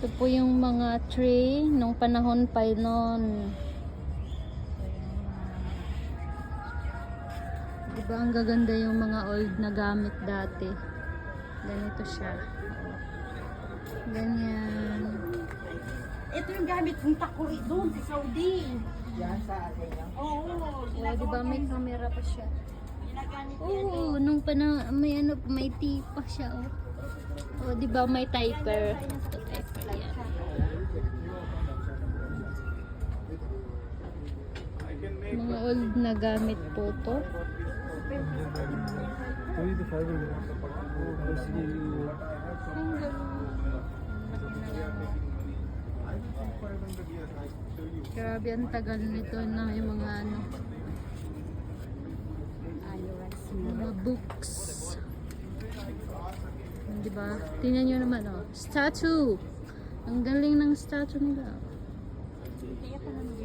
Ito po yung mga tree nung panahon pa noon. Diba ang gaganda yung mga old na gamit dati. Ganito siya. Ganyan. Ito yung gamit ng takuri doon sa Saudi. Yan sa atin yan. Oo. Oh, diba may camera pa siya? Ginagamit Oo, nung may ano, may tea pa siya. Oh, diba may typer? Ito, typer yan. Mga old na gamit po to. Ang galing. Grabe ang tagal nito na yung mga ano, mga books. Diba? Tingnan nyo naman oh. Statue! Ang galing ng statue nila. Kaya pa naman